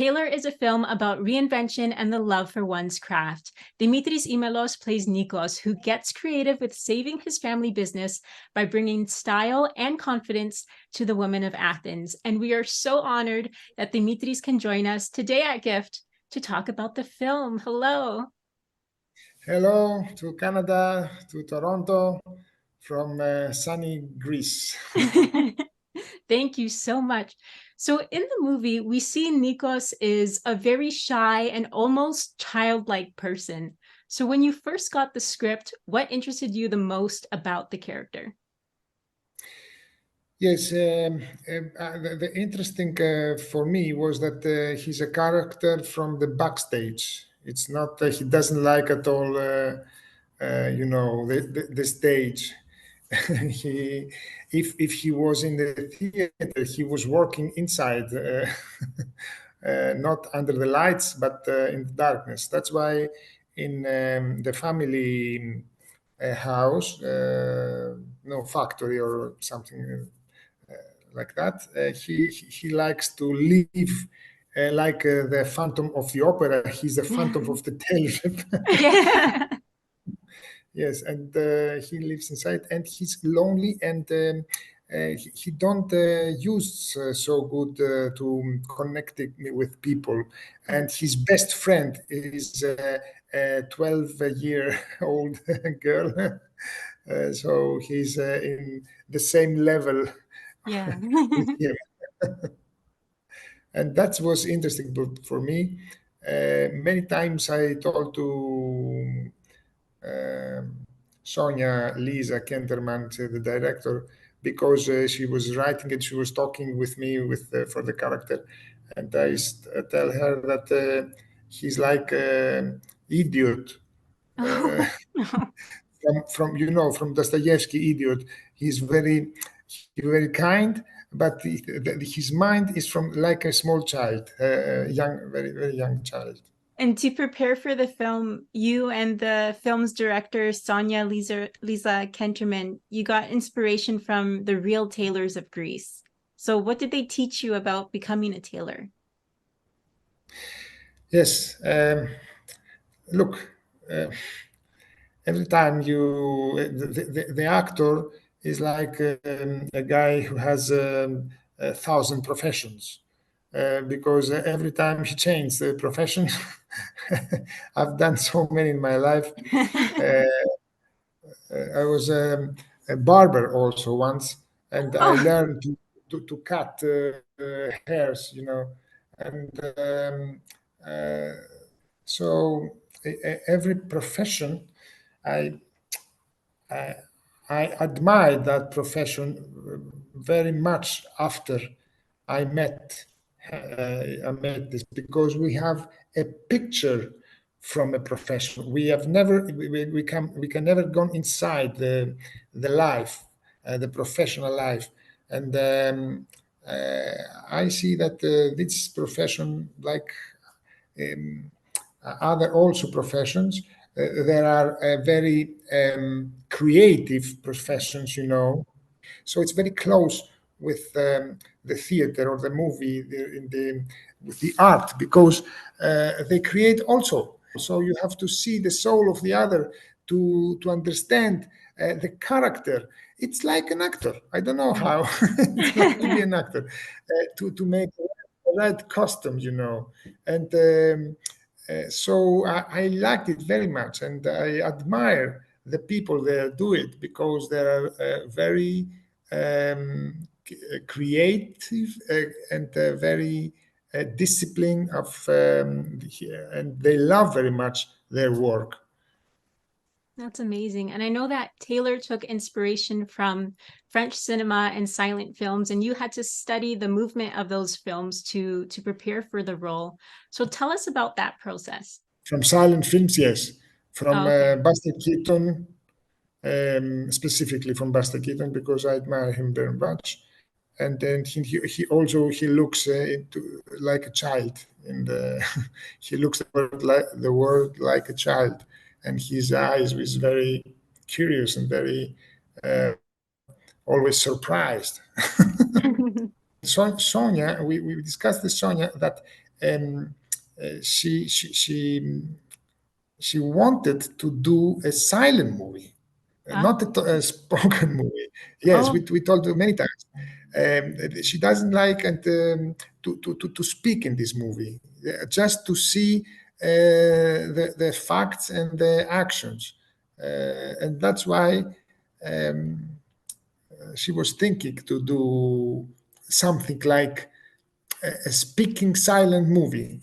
Tailor is a film about reinvention and the love for one's craft. Dimitris Imellos plays Nikos, who gets creative with saving his family business by bringing style and confidence to the women of Athens. And we are so honored that Dimitris can join us today at GIFFT to talk about the film. Hello. Hello to Canada, to Toronto, from sunny Greece. Thank you so much. So in the movie, we see Nikos is a very shy and almost childlike person. So when you first got the script, what interested you the most about the character? Yes, the interesting for me was that he's a character from the backstage. It's not, he doesn't like at all, the stage. he, if he was in the theater, he was working inside, not under the lights, but in the darkness. That's why in the family house, no factory or something like that, he likes to live like the Phantom of the Opera. He's the Phantom of the Tailor. Yes, and he lives inside, and he's lonely, and he don't use so good to connecting with people. And his best friend is a 12-year-old girl, so he's in the same level. Yeah. With him. And that was interesting for me. Many times I told to Sonia Lisa Kenterman, the director, because she was writing and she was talking with me for the character, and I tell her that he's like idiot. From Dostoevsky, idiot. He's very kind, but his mind is from like a small child, very very young child. And to prepare for the film, you and the film's director, Sonia Lisa Kenterman, you got inspiration from the real tailors of Greece. So what did they teach you about becoming a tailor? Yes. Look, every time the actor is like a guy who has 1,000 professions. Because every time he changed the profession, I've done so many in my life. I was a barber also once, and I learned to cut hairs, and so every profession, I, I I admired that profession very much after I met this, because we have a picture from a profession. We have never we can never go inside the life, the professional life, and I see that this profession, like other also professions, there are very creative professions, so it's very close with the theater or the movie, with the art, because they create also. So you have to see the soul of the other to understand the character. It's like an actor. I don't know how. It's like to be an actor, to make the right costume, and so I liked it very much, and I admire the people that do it, because they are very creative and very disciplined and they love very much their work. That's amazing. And I know that Tailor took inspiration from French cinema and silent films, and you had to study the movement of those films to prepare for the role. So tell us about that process. From silent films, yes. From okay. Buster Keaton, specifically from Buster Keaton, because I admire him very much. And then he also looks like a child, and he looks the world like a child, and his eyes was very curious and very always surprised. Sonia, we discussed with Sonia that she wanted to do a silent movie, not a spoken movie. Yes, we told her many times. She doesn't like to speak in this movie, just to see the facts and the actions, and that's why she was thinking to do something like a speaking silent movie.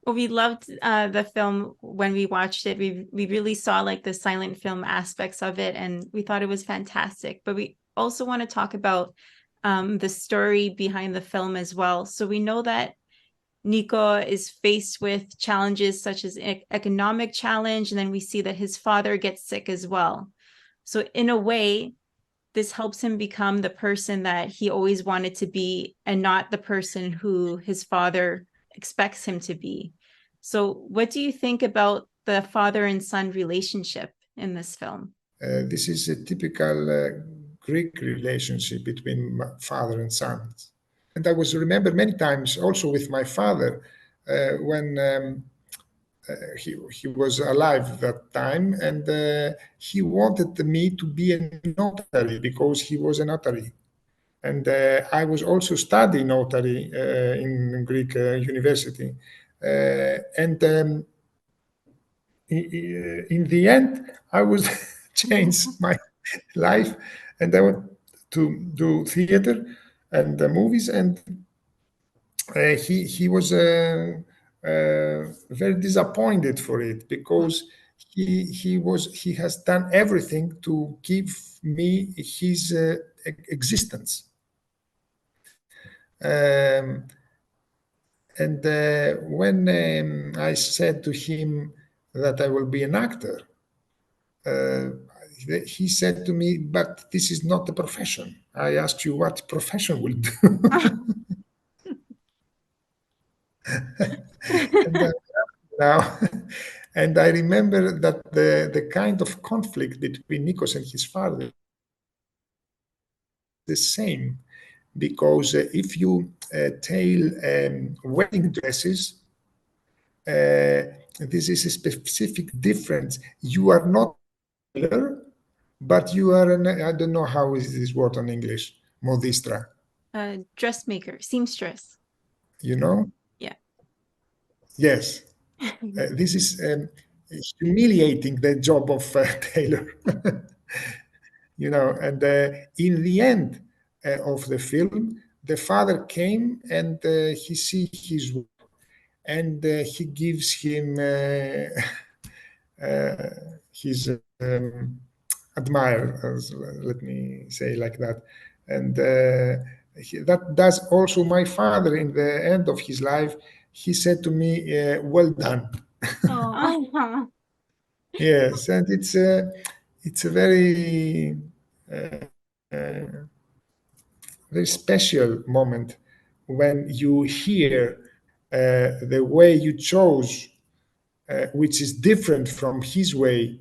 Well, we loved the film when we watched it. We really saw like the silent film aspects of it, and we thought it was fantastic. But we also want to talk about the story behind the film as well. So we know that Nico is faced with challenges such as economic challenge, and then we see that his father gets sick as well. So in a way, this helps him become the person that he always wanted to be, and not the person who his father expects him to be. So what do you think about the father and son relationship in this film? This is a typical Greek relationship between father and son. And I was remembered many times also with my father when he was alive that time, and he wanted me to be a notary because he was a notary. And I was also studying notary in Greek university. And in the end, I was changed my life, and I went to do theater and movies, and he was very disappointed for it because he has done everything to give me his existence. And when I said to him that I will be an actor, he said to me, "But this is not a profession. I asked you what profession will do." And now, and I remember that the kind of conflict between Nikos and his father the same, because if you tail wedding dresses, this is a specific difference. You are not a tailor, but you are I don't know how is this word in English, modistra. Dressmaker, seamstress. You know? Yeah. Yes. This is humiliating, the job of tailor. And in the end of the film, the father came and he see his work, and he gives him his admirer, let me say like that. And that does also my father in the end of his life. He said to me, "Well done." Oh. Yes, and it's a very very special moment when you hear the way you chose, which is different from his way.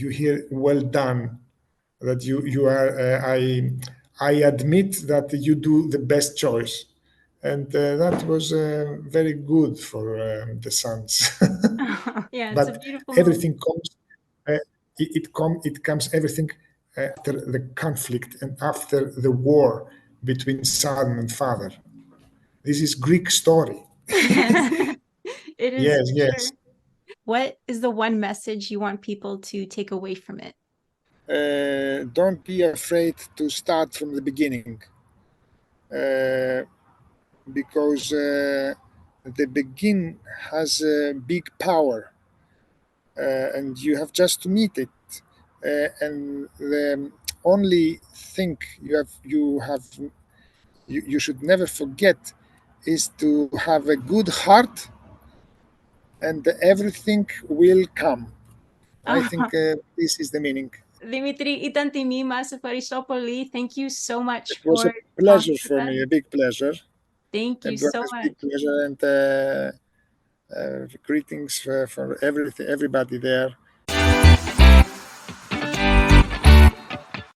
You hear "well done," that you are. I admit that you do the best choice, and that was very good for the sons. Yeah, it's a But beautiful moment. everything comes. It comes everything after the conflict and after the war between son and father. This is Greek story. Yes, it is Yes, for yes. sure. What is the one message you want people to take away from it? Don't be afraid to start from the beginning, because the begin has a big power, and you have just to meet it. And the only thing you should never forget is to have a good heart, and everything will come. I think this is the meaning. Dimitri, ήταν τιμή μας. Ευχαριστώ πολύ. Thank you so much It was for a pleasure talking with for us. me, a big pleasure. Thank you so A big much. pleasure, and greetings for everybody there.